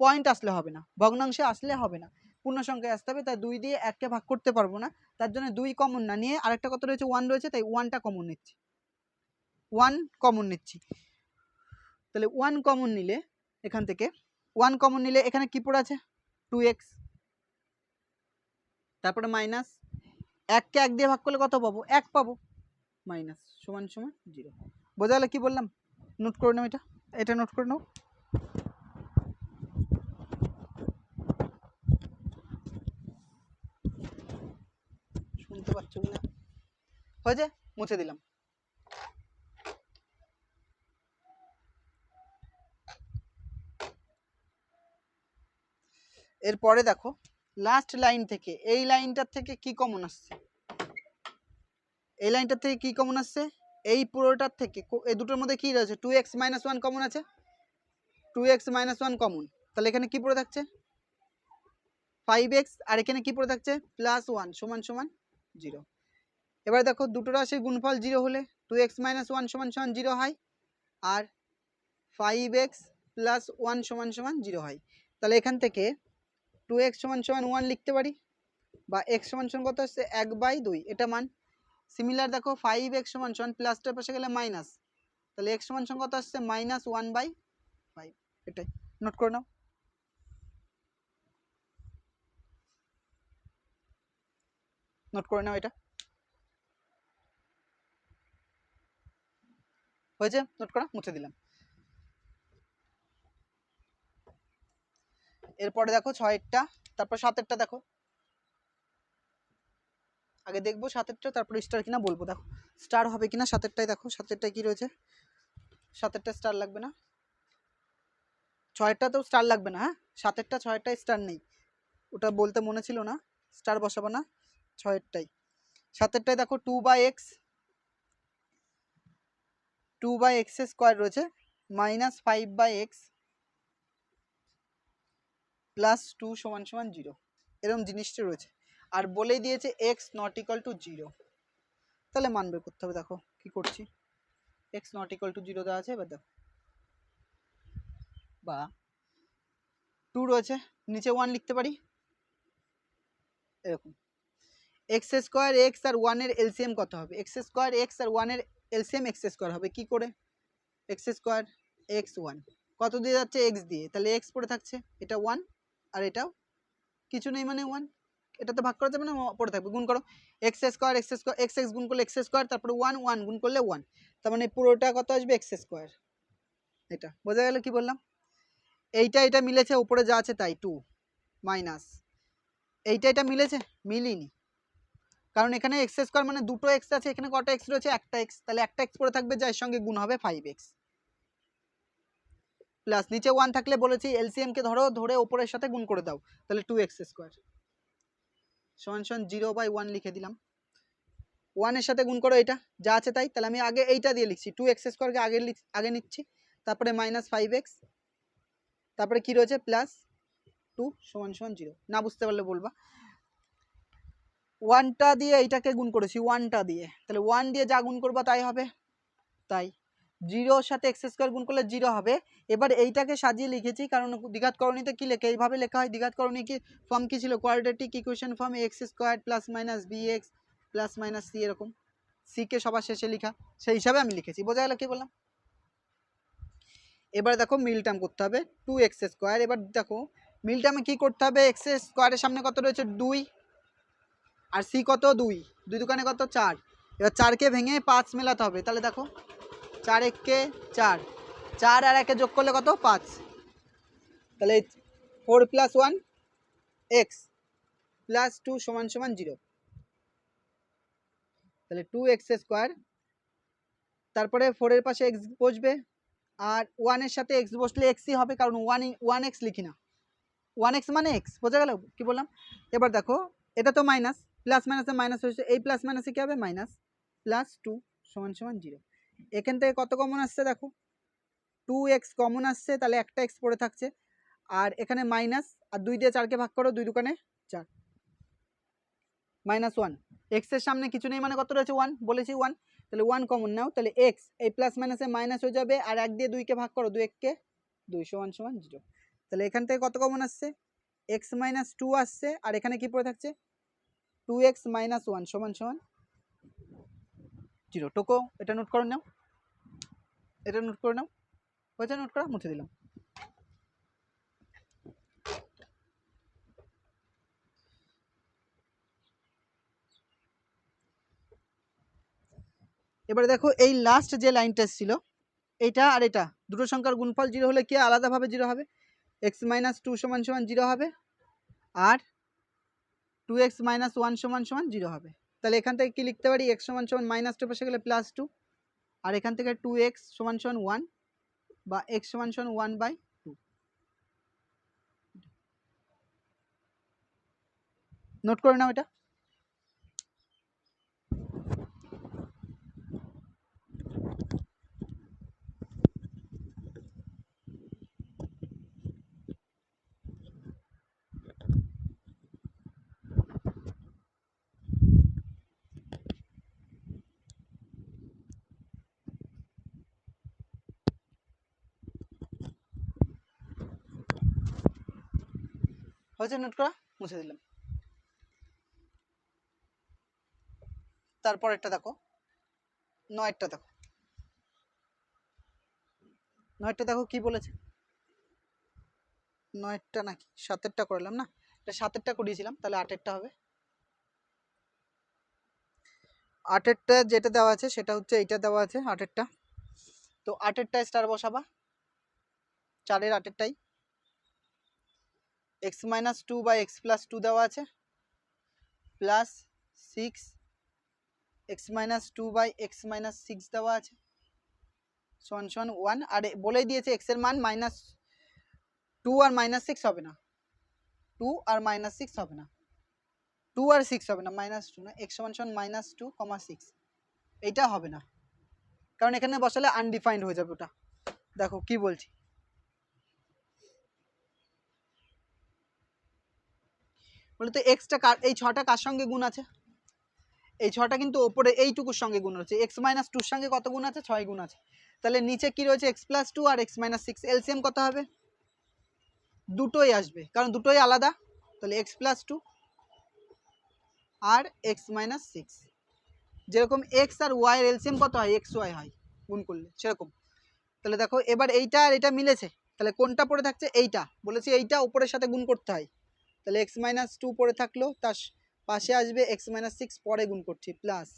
পয়েন্ট আসলে হবে না, ভগ্নাংশে আসলে হবে না, পূর্ণ সংখ্যায় আসতে হবে, তাই 2 দিয়ে 1কে ভাগ করতে পারবো না, তার জন্য 2 কমন না নিয়ে আরেকটা কত রয়েছে? 1 রয়েছে, তাই 1টা কমন নিচ্ছি, 1 কমন নিচ্ছি। তাহলে 1 কমন নিলে এখান থেকে 1 কমন নিলে এখানে কি পড়ে আছে? 2x, তারপরে মাইনাস 1কে 1 দিয়ে ভাগ করলে কত পাবো? 1 পাবো, মাইনাস সমান সমান 0। বোঝা গেল কি বললাম? নোট করে নাও, এটা নোট করে নাও। শুনতে পাচ্ছ কিনা? হয়েছে, মুছে দিলাম। এরপরে দেখো লাস্ট লাইন থেকে, এই লাইনটার থেকে কি কমন আসছে? এই লাইনটার থেকে কি কমন আসছে? এই পুরোটার থেকে, এই দুটোর মধ্যে কি রয়েছে? 2x - 1 কমন আছে, 2x - 1 কমন, তাহলে এখানে কি পড়ে থাকছে? 5x, আর এখানে কি পড়ে থাকছে? +1 = 0। এবার দেখো দুটো রাশির গুণফল 0 হলে 2x - 1 = 0 হয়, আর 5x + 1 = 0 হয়। তাহলে এখান থেকে 2x = 1 লিখতে পারি, বা x = কত আসছে? 1/2, এটা মান। সিমিলার দেখো 5x = প্লাসটার পাশে গেলে মাইনাস, তাহলে x = কত আসছে? -1/5। এটাই নোট করে নাও, নোট করে নাও, এটা হয়েছে, নোট করা, মুছে দিলাম। এরপরে দেখো 6-এরটা, তারপর 7-এরটা দেখো, আগে দেখবো 7-এরটা, তারপরে স্টার কিনা বলবো। দেখো স্টার হবে কিনা 7-এরটাই, দেখো 7-এরটায় কি রয়েছে? 7-এরটা স্টার লাগবে না, 6-এরটাতেও স্টার লাগবে না। হ্যাঁ, 7-এরটা 6-এরটায় স্টার নেই, ওটা বলতে মনে ছিল না, স্টার বসাবো না 6-এরটাই। 7-এরটায় দেখো 2/x, 2/x² রয়েছে, -5/x +2 = 0, এরকম জিনিসটা রয়েছে, আর বলেই দিয়েছে x ≠ 0। তাহলে মান বের করতে হবে। দেখো কি করছি, x ≠ 0 দেওয়া আছে, এবার দেখো, বা 2 রয়েছে, নিচে 1 লিখতে পারি, এরকম x² x আর 1 এর এলসিএম কত হবে? x² x আর 1 এর এলসিএম x² হবে কি করে? x² x 1 কত দিয়ে যাচ্ছে? x দিয়ে, তাহলে x পড়ে থাকছে, এটা 1, আর এটাও কিছু নেই মানে 1, এটাতে ভাগ করা যাবে না, পড়ে থাকবে, গুণ করো x² x গুণ করলে x², তারপরে 1 1 গুণ করলে 1, তার মানে পুরোটা কত আসবে? x²। এটা বোঝা গেল কি বললাম? এইটা এটা মিলেছে, উপরে যা আছে তাই, 2 মাইনাস এইটা এটা মিলেছে, মিলিনি, কারণ এখানে এক্স স্কোয়ার মানে দুটো এক্স আছে, এখানে কটা এক্স রয়েছে, একটা এক্স, তাহলে একটা এক্স পড়ে থাকবে যার সঙ্গে গুণ হবে 5x প্লাস নিচে 1 থাকলে বলেছি এলসিএম কে ধরে উপরের সাথে গুণ করে দাও, তাহলে 2x স্কোয়ার সমান সমান 0/1 লিখে দিলাম। 1 এর সাথে গুণ করো, এটা যা আছে তাই, তাহলে আমি আগে এইটা দিয়ে লিখছি 2x স্কোয়ারকে আগে নিচ্ছি, তারপরে -5x, তারপরে কি রয়েছে প্লাস 2 সমান সমান 0। না বুঝতে পারলে বলবা। 1টা দিয়ে এইটাকে গুণ করেছি 1টা দিয়ে, তাহলে 1 দিয়ে যা গুণ করবা তাই হবে, তাই 0 সাথে x স্কোয়ার গুণ করলে 0 হবে। এবার এইটাকে সাজিয়ে লিখেছি, কারণ দ্বিঘাত করণীতে কি লেখে, এইভাবে লেখা হয়। দ্বিঘাত করণী কি ফর্ম কি ছিল, quadratic equation form x square plus minus bx plus minus c, এরকম c কে সবার শেষে লেখা, সেই হিসাবে আমি লিখেছি। বোঝা গেল কি বললাম? এবার দেখো মিল টার্ম করতে হবে 2x স্কোয়ার। এবার দেখো মিল টার্মে কি করতে হবে, x স্কোয়ারের সামনে কত রয়েছে 2, আর c কত 2, 2 দুকানে কত 4, এবার 4কে ভেঙে 5 মেলাতে হবে, তাহলে দেখো 4 1 4, 4 আর 1 যোগ করলে কত 5, তাহলে 4 + 1 x প্লাস 2 সমান সমান 0, তাহলে 2x স্কোয়ার, তারপরে 4 এর পাশে x বসবে, আর 1 এর সাথে x বসলে xই হবে, কারণ 1x লিখি না, 1x মানে x। বোঝা গেল কি বললাম? এবার দেখো এটা তো মাইনাস, প্লাস মাইনাসে মাইনাস হয়েছে, এই প্লাস মাইনাসে কি হবে মাইনাস, প্লাস 2 সমান সমান 0। এখান থেকে কত কমন আসছে দেখো 2x কমন আসছে, তাহলে একটা x পড়ে থাকছে, আর এখানে মাইনাস, আর 2 দিয়ে 4কে ভাগ করো, 2 দুকানে 4, -1, x এর সামনে কিছু নেই মানে কত রয়েছে 1, বলেছি 1, তাহলে 1 কমন নাও, তাহলে x এই প্লাস মাইনাসে মাইনাস হয়ে যাবে, আর 1 দিয়ে 2কে ভাগ করো, 2 1 2 সমান সমান 0। তাহলে এখান থেকে কত কমন আসছে, x - 2 আসছে, আর এখানে কি পড়ে থাকছে 2x - 1 সমান সমান 0। টোকো এটা নোট করে নাও, এটা নোট করে নাও, হয়েছে নোট করা, মুছে দিলাম। এবারে দেখো এই লাস্ট যে লাইনটা ছিল, এটা আর এটা দুটো সংখ্যার গুণফল 0 হলে কি আলাদাভাবে 0 হবে, x - 2 সমান সমান 0 হবে, আর 2x - 1 সমান সমান 0 হবে। তাহলে এখান থেকে কি লিখতে পারি, x সমান সমান -2 পাশে গেলে +2, আর এখান থেকে 2x সমান সমান 1 বা x সমান সমান 1/2। নোট করে নাও এটা। হয়েছে নোট করা, মুছে দিলাম। তারপর একটা দেখো 9টা দেখো, 9টা দেখো কি বলেছে, 9টা নাকি 7টা করলাম না, এটা 7টা করিয়েছিলাম, তাহলে 8টা হবে। 8টা যেটা দেওয়া আছে সেটা হচ্ছে এইটা দেওয়া আছে 8টা, তো 8টা স্টার বসাবা, 4-এর 8টাই, x - 2 বা x + 2 দেওয়া আছে, প্লাস 6 x - 2 বাই x - 6 দেওয়া আছে সমান সমান 1, আর বলেই দিয়েছে x এর মান -2 আর -6 হবে না, 2 আর -6 হবে না, 2 আর 6 হবে না, -2 না, x সমান সমান -2, 6 এইটা হবে না, কারণ এখানে বসালে আনডিফাইন্ড হয়ে যাবে ওটা। দেখো কি বলছি, বলতে এক্সটা এই 6টা কার সঙ্গে গুণ আছে, এই 6টা কিন্তু ওপরে এইটুকুর সঙ্গে গুণ হচ্ছে, x - 2 সঙ্গে কত গুণ আছে 6 গুণ আছে, তাহলে নিচে কি রয়েছে x + 2 আর x - 6, এলসিএম কত হবে, দুটোই আসবে কারণ দুটোই আলাদা, তাহলে x + 2 আর x - 6, যেরকম x আর y এর এলসিএম কত হয় xy হয় গুণ করলে সেরকম। তাহলে দেখো এবার এইটা আর এটা মিলেছে, তাহলে কোনটা পড়ে থাকছে, এইটা বলেছি এইটা উপরের সাথে গুণ করতে হয়, তাহলে x - 2 পড়ে থাকলো, তার পাশে আসবে x - 6 পরে গুণ করছি, প্লাস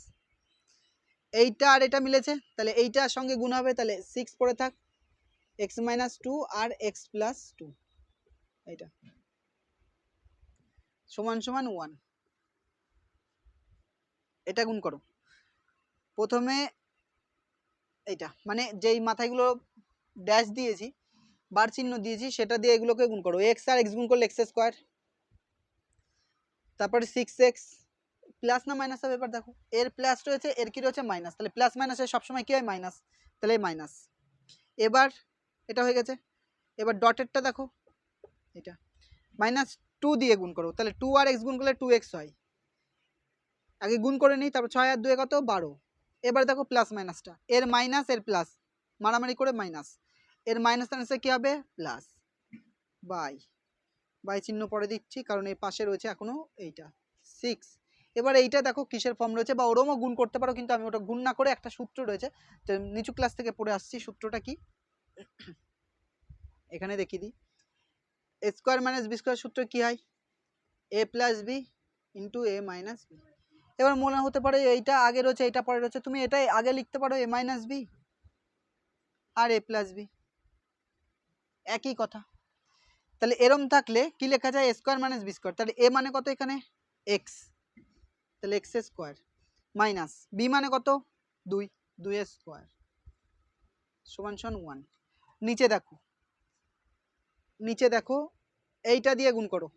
এইটা আর এটা মিলেছে, তাহলে এইটার সঙ্গে গুণ হবে, তাহলে 6 পড়ে থাক, x - 2 আর x + 2 এইটা সমান সমান 1। এটা গুণ করো প্রথমে এইটা, মানে যেই মাথাগুলো ড্যাশ দিয়েছি বার চিহ্ন দিয়েছি সেটা দিয়ে এগুলোকে গুণ করো। এক্স আর এক্স গুণ করলে এক্স স্কোয়ার, তারপরে 6x প্লাস না মাইনাস হবে, এবার দেখো এর প্লাস রয়েছে এর কি রয়েছে মাইনাস, তাহলে প্লাস মাইনাসে সবসময় কি হয় মাইনাস, তাহলে মাইনাস। এবার এটা হয়ে গেছে, এবার ডটেরটা দেখো এটা -2 দিয়ে গুণ করো, তাহলে 2 আর এক্স গুণ করলে 2x হয়। আগে গুণ করে নিই, তারপর 6 আর 2 কত 12। এবার দেখো প্লাস মাইনাসটা, এর মাইনাস এর প্লাস মারামারি করে মাইনাস, এর মাইনাস আনসার কি হবে প্লাস, বাই চিহ্ন পরে দিচ্ছি কারণ এর পাশে রয়েছে এখনো এইটা 6। এবার এইটা দেখো কিসের ফর্ম রয়েছে, বা ওরমও গুণ করতে পারো, কিন্তু আমি ওটা গুণ না করে একটা সূত্র রয়েছে তো নিচু ক্লাস থেকে পড়ে আসছি, সূত্রটা কি এখানে দেখিয়ে দিই। এ স্কোয়ার মাইনাস বি স্কোয়ার সূত্র কি হয়, এ প্লাস বি ইন্টু এ মাইনাস বি। এবার মনে হতে পারে এইটা আগে রয়েছে এইটা পরে রয়েছে, তুমি এটাই আগে লিখতে পারো এ মাইনাস বি আর এ প্লাস বি, একই কথা। তাহলে এরম থাকলে কি লেখা যায়, এ স্কোয়ার মাইনাস বি স্কোয়ার, তাহলে এ মানে কত এখানে এক্স, তাহলে এক্স স্কোয়ার মাইনাস বি মানে কত 2 স্কোয়ার সমান সমান 1। নিচে দেখো এইটা দিয়ে গুণ করো,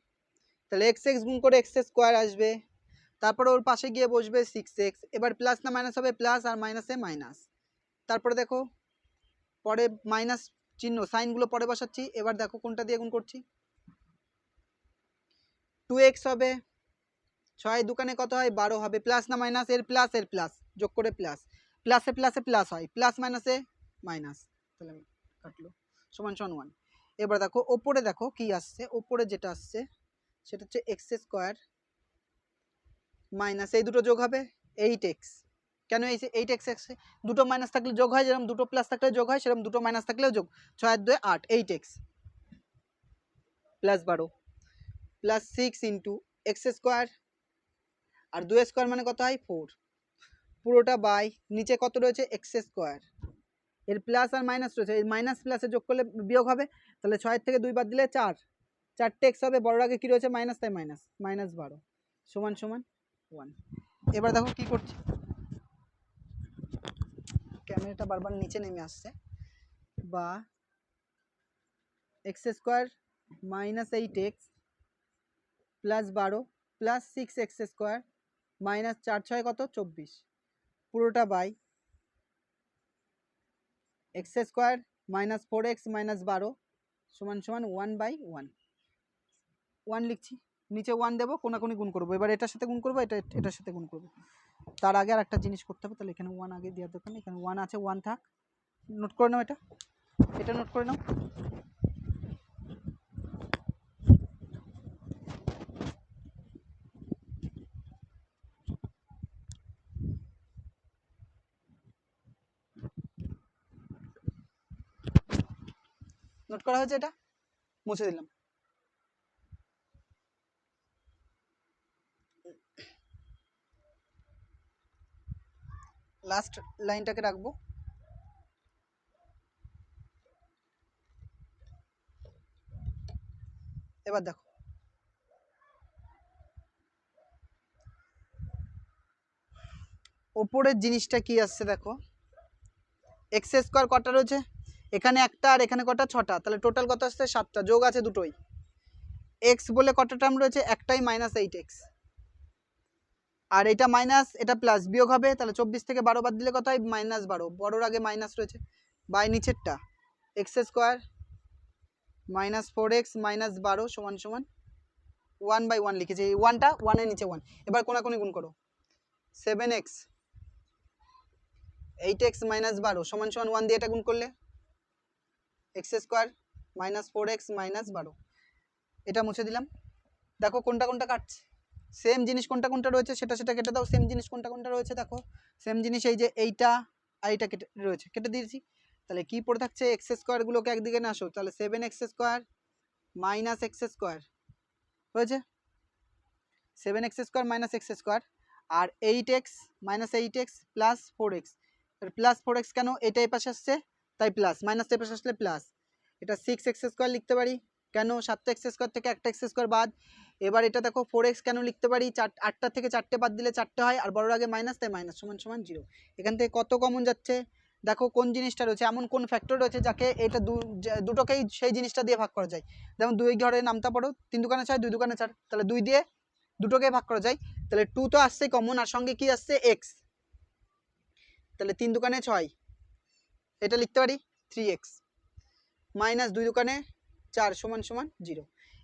তাহলে এক্স এক্স গুণ করে এক্স স্কোয়ার আসবে, তারপরে ওর পাশে গিয়ে বসবে 6x, এবার প্লাস না মাইনাস হবে প্লাস আর মাইনাসে মাইনাস, তারপরে দেখো পরে মাইনাস চিহ্ন সাইনগুলো পরে বসাচ্ছি। এবার দেখো কোনটা দিয়ে গুণ করছি, 2x হবে, 6 দোকানে কত হয় 12 হবে, প্লাস না মাইনাস এর প্লাস যোগ করে প্লাস, প্লাসে প্লাসে প্লাস হয়, প্লাস মাইনাসে মাইনাস, তাহলে কাটলো সমান সমান 1। এবার দেখো ওপরে দেখো কি আসছে, ওপরে যেটা আসছে সেটা হচ্ছে এক্স স্কোয়ার মাইনাস এই দুটো যোগ হবে 8x। কেন এই 8x আসছে, দুটো মাইনাস থাকলে যোগ হয়, যেরকম দুটো প্লাস থাকলে যোগ হয় সেরকম দুটো মাইনাস থাকলেও যোগ, 6 আর 2 8, 8x plus 12 plus 6 into x square, আর 2 স্কোয়ার মানে কত হয় 4, পুরোটা বাই নিচে কত রয়েছে এক্স স্কোয়ার, এর প্লাস আর মাইনাস রয়েছে, এর মাইনাস প্লাসে যোগ করলে বিয়োগ হবে, তাহলে 6 থেকে 2 বাদ দিলে 4, 4টে এক্স হবে, বড় আগে কি রয়েছে মাইনাস, তাই মাইনাস 12 সমান সমান 1। এবার দেখো কি করছি, ক্যামেরাটা বারবার নিচে নেমে আসছে, বা x square minus 8x plus 12 plus 6x square minus 4 6 কত 24, পুরোটা by x square minus 4x minus 12 সমান সমান 1/1 লিখছি, নিচে 1 দেবো, কোনাকুনি গুণ করবো, এবার এটার সাথে গুণ করবো, এটার সাথে গুণ করবো, তার আগে আর একটা জিনিস করতে হবে, তাহলে এখানে 1 আগে দেওয়ার দরকার নেই, এখানে 1 আছে 1 থাক, নোট করে নাও, এটা নোট করে নাও। নোট করা হয়েছে, এটা মুছে দিলাম। লাস্ট লাইনটাকে রাখবো, এবার দেখো ওপরের জিনিসটা কি আসছে, দেখো এক্স স্কোয়ার কটা রয়েছে এখানে একটা, আর এখানে কটা 6টা, তাহলে টোটাল কত আসছে 7টা, যোগ আছে দুটোই, এক্স বলে কটা টার্ম রয়েছে একটাই মাইনাস 8x, আর এটা মাইনাস এটা প্লাস বিয়োগ হবে, তাহলে 24 থেকে 12 বাদ দিলে কত হয় -12, বড়োর আগে মাইনাস রয়েছে, বাই নিচেরটা x square minus 4x minus 12 সমান সমান 1/1 লিখেছি, এই 1টা 1 এর নিচে 1, এবার কোনাকুনি গুণ করো 7x 8x মাইনাস 12 সমান সমান 1 দিয়ে এটা গুণ করলে x square minus 4x minus 12, এটা মুছে দিলাম। দেখো কোনটা কোনটা কাটছে, সেম জিনিস কোনটা কোনটা রয়েছে সেটা কেটে দাও, সেম জিনিস কোনটা কোনটা রয়েছে দেখো, সেম জিনিস এই যে এইটা আর এইটা কেটে দিয়েছি, তাহলে কি পড়ে থাকছে এক্স স্কোয়ারগুলোকে একদিকে না আসো, তাহলে 7x square minus x square হয়েছে, 7x square minus x square, আর 8x minus 8x plus 4x, plus 4x কেন, এটা এই পাশে আসছে তাই প্লাস, মাইনাস এই পাশে আসলে প্লাস, এটা 6x স্কোয়ার লিখতে পারি, কেন 7টা এক্স স্কোয়ার থেকে একটা এক্স স্কোয়ার বাদ। এবার এটা দেখো 4x কেন লিখতে পারি, 8টা থেকে 4টে বাদ দিলে 4টে হয়, আর বড়োর আগে মাইনাস, তাই মাইনাস সমান সমান 0। এখান থেকে কত কমন যাচ্ছে, দেখো কোন জিনিসটা রয়েছে, এমন কোন ফ্যাক্টর রয়েছে যাকে এটা দুটোকেই সেই জিনিসটা দিয়ে ভাগ করা যায়। যেমন 2 ঘরে নামতা পড়ো, 3 দোকানে 6 2 দোকানে 4, তাহলে 2 দিয়ে দুটোকে ভাগ করা যায়। তাহলে 2 তো আসছে কমন, আর সঙ্গে কি আসছে এক্স, তাহলে 3 দোকানে 6, এটা লিখতে পারি 3x মাইনাস 2 দোকানে 4 সমান সমান 0।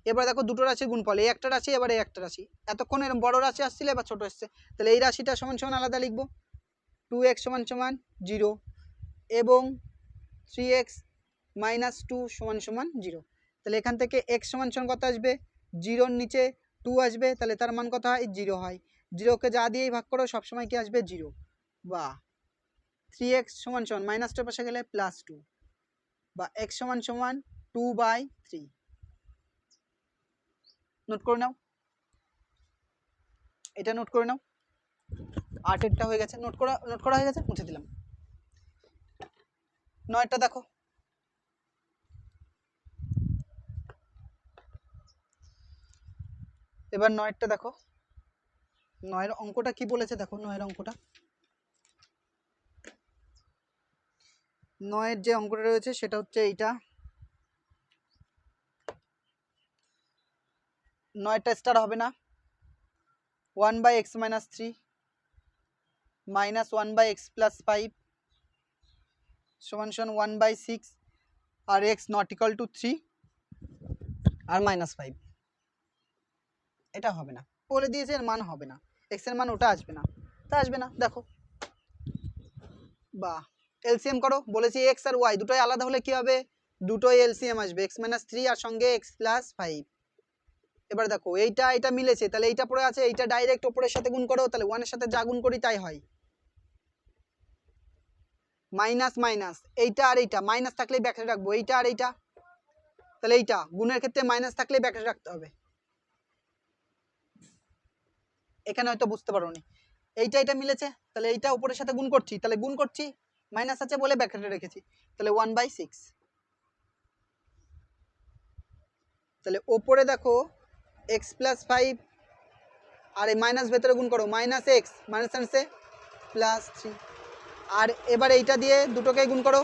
এবার দেখো দুটো রাশির গুণফল, এই একটা রাশি এবার এই একটা রাশি, এতক্ষণ এরকম বড় রাশি আসছিল এবার ছোট এসছে, তাহলে এই রাশিটা সমান সমান আলাদা লিখবো, 2x সমান সমান 0 এবং 3x মাইনাস 2 সমান সমান 0। তাহলে এখান থেকে x সমান সমান কত আসবে, 0-র নিচে 2 আসবে, তাহলে তার মান কত হয় 0 হয়। 0কে যা দিয়েই ভাগ করো সবসময় কি আসবে 0, বা 3x সমান সমান মাইনাসটার পাশে গেলে প্লাস 2, বা x সমান সমান 2/3। নোট করে নাও, এটা নোট করে নাও, 8এরটা হয়ে গেছে, নোট করা হয়ে গেছে, মুছে দিলাম। 9টা দেখো, এবার 9টা দেখো, 9এর অঙ্কটা কি বলেছে দেখো, 9এর অঙ্কটা, 9এর যে অঙ্কটা রয়েছে সেটা হচ্ছে এইটা। 9টা স্টার হবে না, 1/x minus 3 minus 1/x plus 5 সমান সমান 1/6 আর x নট ইকুয়াল টু 3 আর -5, এটা হবে না, বলে দিয়েছে এর মান হবে না, x এর মান ওটা আসবে না, তা আসবে না। দেখো বা এলসিএম করো, বলেছি x আর y দুটোই আলাদা হলে কি হবে, দুটোই এলসিএম আসবে, x - 3 আর সঙ্গে x + 5। এবার দেখো এইটা এটা মিলেছে, তাহলে এইটা পড়ে আছে, এইটা ডাইরেক্ট ওপরের সাথে গুণ করো, তাহলে 1 এর সাথে যা গুণ করি তাই হয়, মাইনাস মাইনাস, এইটা আর এইটা মাইনাস থাকলেই ব্যাকেটে রাখবো, এইটা আর এইটা, তাহলে এইটা গুণের ক্ষেত্রে মাইনাস থাকলেই ব্যাকেটে রাখতে হবে। এখানে হয়তো বুঝতে পারোনি, এইটা এটা মিলেছে, তাহলে এইটা উপরের সাথে গুণ করছি, তাহলে গুণ করছি, মাইনাস আছে বলে ব্যাকেটে রেখেছি, তাহলে 1/6। তাহলে ওপরে দেখো x + 5 আর এই মাইনাস ভেতরে গুণ করো, -x মাইনাসে +3, আর এবার এইটা দিয়ে দুটোকে গুণ করো,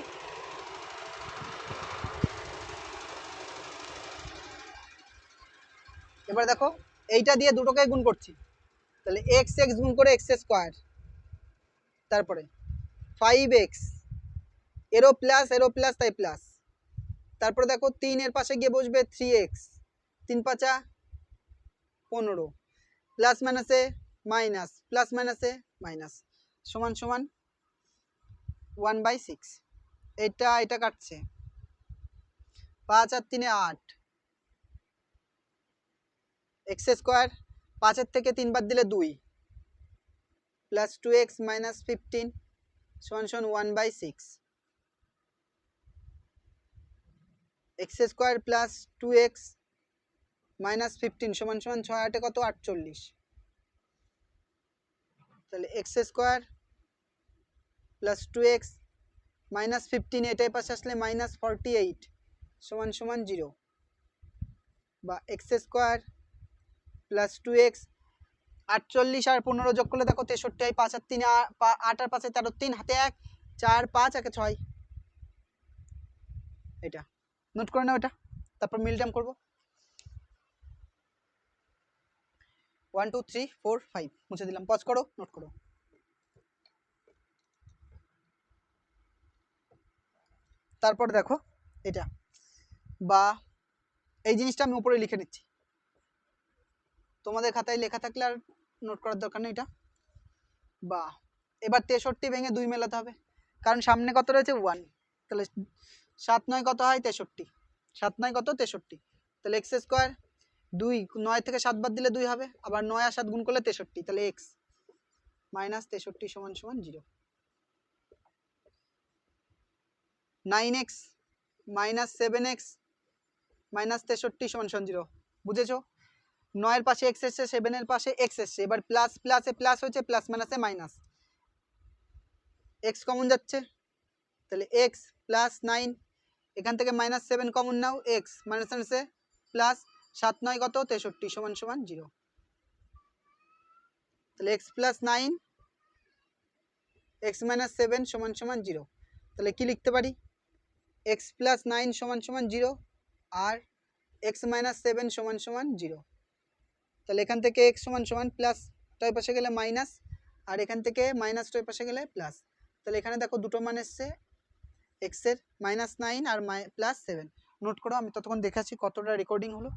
এবার দেখো এইটা দিয়ে দুটোকে গুণ করছি, তাহলে x গুণ করে x², তারপরে 5x এরও প্লাস তাই প্লাস, তারপরে দেখো 3 এর পাশে গিয়ে বসবে 3x, 3 × 5 = 15, প্লাস মাইনাসে মাইনাস, প্লাস মাইনাসে মাইনাস, সমান সমান 1/6। এটা কাটছে, 5 আর 3 8, x², 5-এর থেকে 3 বাদ দিলে 2, প্লাস 2x - 15 সমান সমান 1/6, x² প্লাস 2x - 15 সমান সমান 6 8 কত 48, তাহলে x² প্লাস 2x - 15 এটাই পাশে আসলে -48 সমান সমান 0, বা x² প্লাস 2x 48 আর 15 যোগ করলে দেখো 63 হয়, 5 আর 3 8 আর 5 13, 3 হাতে 1 4 5 একে 6, এটা নোট করে নাও, এটা তারপর মিলটাম করবো, 1 2 3 4 5 মুছে দিলাম, পজ করো, নোট করো। তারপর দেখো এটা, বা এই জিনিসটা আমি উপরে লিখে নিচ্ছি, তোমাদের খাতায় লেখা থাকলে আর নোট করার দরকার নেই, এটা বা এবার 63 ভেঙে 2 মেলাতে হবে, কারণ সামনে কত রয়েছে 1, তাহলে 7 9 কত হয় 63, 7 9 কত 63, তাহলে x² 2, 9 থেকে 7 বাদ দিলে 2 হবে, আবার 9 আর 7 গুণ করলে 63, তাহলে x - 63 সমান সমান 0, 9x - 7x - 63 সমান সমান 0, বুঝেছো? 9 এর পাশে x এসছে, 7 এর পাশে x এসছে, এবার প্লাস প্লাসে প্লাস হয়েছে, প্লাস মাইনাসে মাইনাস, x কমন যাচ্ছে, তাহলে x + 9, এখান থেকে -7 কমন নাও, x মাইনাসে প্লাস 7 9 কত 63 সমান সমান 0। তাহলে x প্লাস 9 x মাইনাস 7 সমান সমান 0। তাহলে কি লিখতে পারি x প্লাস 9 সমান সমান 0 আর x মাইনাস 7 সমান সমান 0। তাহলে এখান থেকে x সমান সমান প্লাস টয় পাশে গেলে মাইনাস আর এখান থেকে মাইনাস টয় পাশে গেলে প্লাস। তাহলে এখানে দেখো দুটো মান এসছে x এর -9 আর +7। নোট করো, আমি ততক্ষণ দেখাচ্ছি কতটা রেকর্ডিং হলো।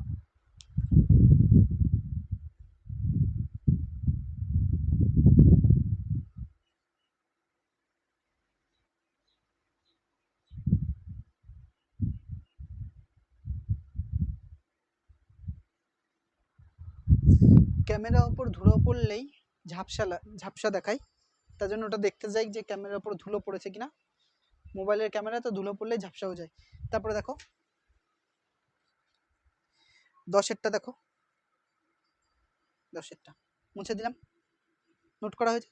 ক্যামেরার উপর ধুলো পড়লেই ঝাপসা দেখায়, তার জন্য ওটা দেখতে যাই যে ক্যামেরার উপর ধুলো পড়েছে কিনা। মোবাইলের ক্যামেরা তো ধুলো পড়লেই ঝাপসা হয়ে যায়। তারপরে দেখো 10এরটা দেখো, 10এরটা মুছে দিলাম, নোট করা হয়েছে।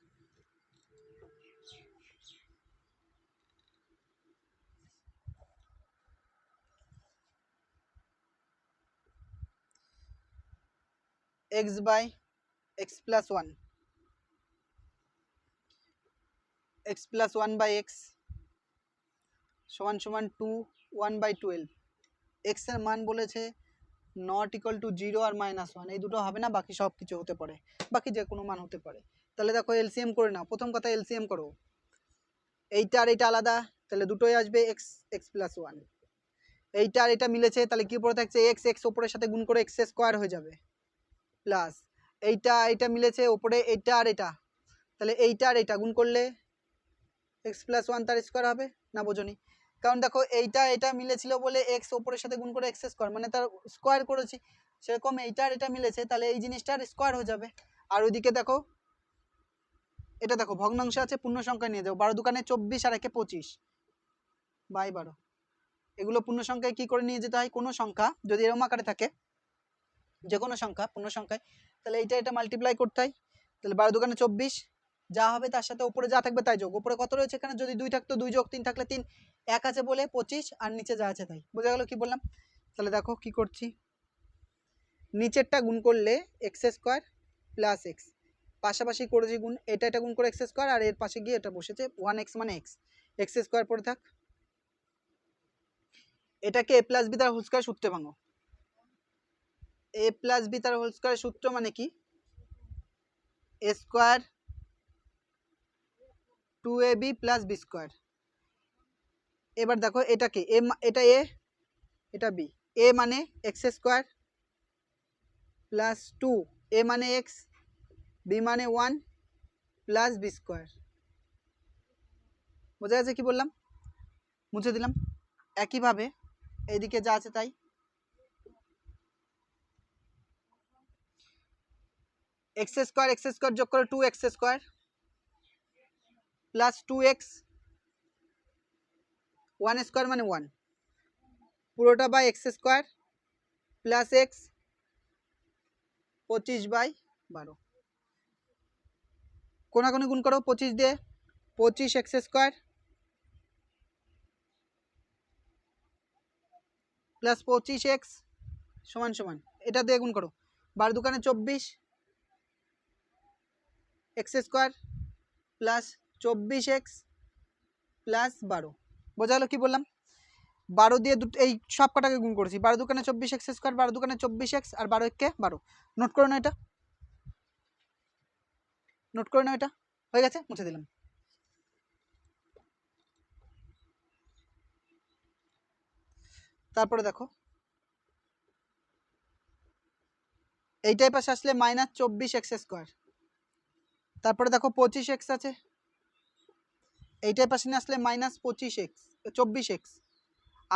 x by x plus 1 x plus 1 by x সমান সমান 2 1 by 12। x এর মান বলেছে নট ইকুয়াল টু 0 আর -1, এই দুটো হবে না, বাকি সব কিছু হতে পারে, বাকি যে কোনো মান হতে পারে। তাহলে দেখো এলসিএম করে নাও। প্রথম কথা এলসিএম করো, এইটা আর এটা আলাদা, তাহলে দুটোই আসবে x x plus 1। এইটা আর এটা মিলেছে, তাহলে কি পড়ে থাকছে x x ওপরের সাথে গুণ করে x স্কোয়ার হয়ে যাবে প্লাস এইটা এটা মিলেছে ওপরে এটা আর এটা, তাহলে এইটা আর এটা গুণ করলে x plus 1 তার স্কোয়ার হবে না, বোঝনি? কারণ দেখো এইটা এটা মিলেছিল বলে x ওপরের সাথে গুণ করে x স্কোয়ার মানে তার স্কোয়ার করেছি, সেরকম এইটা আর এটা মিলেছে তাহলে এই জিনিসটার স্কোয়ার হয়ে যাবে। আর ওইদিকে দেখো এটা দেখো ভগ্নাংশ আছে, পূর্ণ সংখ্যায় নিয়ে যাও। 12 দুকানে 24 আর 1 25 বাই 12। এগুলো পূর্ণ সংখ্যায় কি করে নিয়ে যেতে হয়, কোনো সংখ্যা যদি এরকম আকারে থাকে, যে কোনো সংখ্যা পূর্ণ সংখ্যায়, তাহলে এইটা এটা মাল্টিপ্লাই করতে হয়। তাহলে 12 দুকানে 24, যা হবে তার সাথে উপরে যা থাকবে তাই যোগ। উপরে কত রয়েছে এখানে, যদি 2 থাকতো 2 যোগ 3 থাকলে 3, 1 আছে বলে 25 আর নিচে যা আছে তাই। বোঝা গেল কি বললাম? তাহলে দেখো কি করছি, নিচেরটা গুণ করলে এক্স স্কোয়ার প্লাস এক্স, পাশাপাশি করেছি গুণ, এটা এটা গুণ করে এক্স স্কোয়ার আর এর পাশে গিয়ে এটা বসেছে 1x মানে এক্স, এক্স স্কোয়ার পড়ে থাক। এটাকে a প্লাস বি তার হোল স্কোয়ার সূত্রে ভাঙো। a প্লাস বি তার হোল স্কোয়ার সূত্র মানে কি, a square 2ab plus b square. এবার দেখো এটাকে এটা a এটা b, a মানে এক্স স্কোয়ার প্লাস 2, a মানে এক্স, b মানে 1 প্লাস বি স্কোয়ার। বোঝা গেছে কি বললাম? মুছে দিলাম। একইভাবে এইদিকে যা আছে তাই, এক্স স্কোয়ার যোগ করে 2x square plus 2x 1 square মানে 1, পুরোটা by x square plus x 25/12। কোনাকুনি গুণ করো 25 দিয়ে, 25x স্কোয়ার প্লাস 25x সমান সমান এটা দিয়ে গুণ করো 12 দুকানে 24 x square plus 24x plus 12। বোঝা গেল কি বললাম? 12 দিয়ে এই সব কটাকে গুণ করেছি, 12 দুকানে 24x স্কোয়ার, 12 দুকানে 24x আর 12 একে 12। নোট করে নাও এটা, নোট করে নাও, এটা হয়ে গেছে, মুছে দিলাম। তারপরে দেখো এইটাই পাশে আসলে -24x স্কোয়ার, তারপরে দেখো 25x আছে, এইটাই পাশে নিয়ে আসলে -25x 24x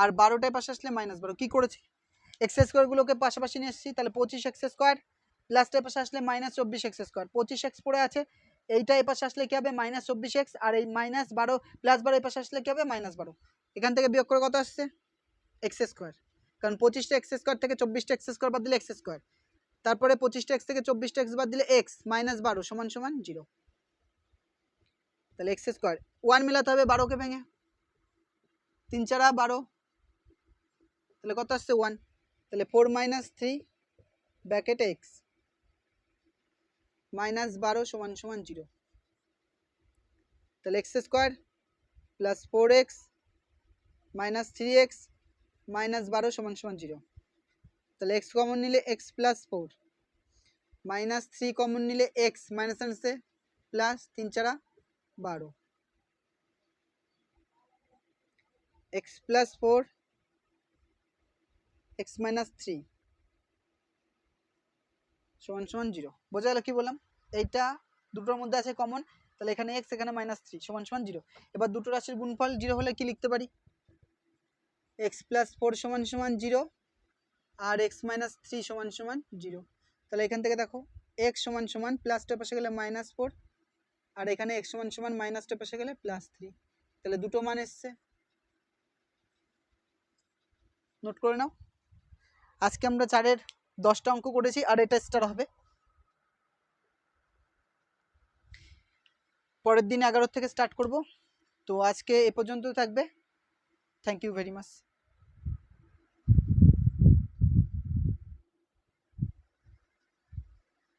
আর 12টাই পাশে আসলে -12। কী করেছি, এক্স স্কোয়ারগুলোকে পাশাপাশি নিয়ে এসেছি, তাহলে 25x স্কোয়ার প্লাসটাই পাশে আসলে -24x স্কোয়ার, 25x পড়ে আছে, এইটা এই পাশে আসলে কী হবে -24x আর এই -12 প্লাস 12 এই পাশে আসলে কী হবে -12। এখান থেকে বিয়োগ করে কত আসছে এক্স স্কোয়ার, কারণ 25টা এক্স স্কোয়ার থেকে 24টা এক্স স্কোয়ার বাদ দিলে এক্স স্কোয়ার, তারপরে 25টা এক্স থেকে 24টা এক্স বাদ দিলে এক্স -12 সমান সমান 0। তাহলে এক্স স্কোয়ার 1 মেলাতে হবে 12কে ভেঙে, 3 4 12, তাহলে কত আসছে 1। তাহলে 4 মাইনাস 3 ব্র্যাকেট এক্স মাইনাস 12 সমান সমান 0। তাহলে x square plus 4x minus 3x minus 12 সমান সমান 0। তাহলে এক্স কমন নিলে এক্স প্লাস 4 মাইনাস 3 কমন নিলে এক্স মাইনাস আনছে plus 3 4 12 x plus 4 x minus 3 সমান সমান 0। বোঝা গেল কি বললাম? এইটা দুটোর মধ্যে আছে কমন, তাহলে এখানে এক্স এখানে মাইনাস 3 সমান সমান 0। এবার দুটো রাশির গুণফল 0 হলে কি লিখতে পারি? এক্স প্লাস 4 সমান সমান 0 আর এক্স মাইনাস 3 সমান সমান 0। তাহলে এখান থেকে দেখো এক্স সমান সমান প্লাসটার পাশে গেলে মাইনাস 4 আর এখানে এক্স সমান সমান মাইনাসটার পাশে গেলে প্লাস 3। তাহলে দুটো মান এসছে, নোট করে নাও। আজকে আমরা 4-এর 10টা অঙ্ক করেছি আর এটা স্টার হবে। পরের দিন 11 থেকে স্টার্ট করব। তো আজকে এ পর্যন্ত থাকবে। Thank you very much.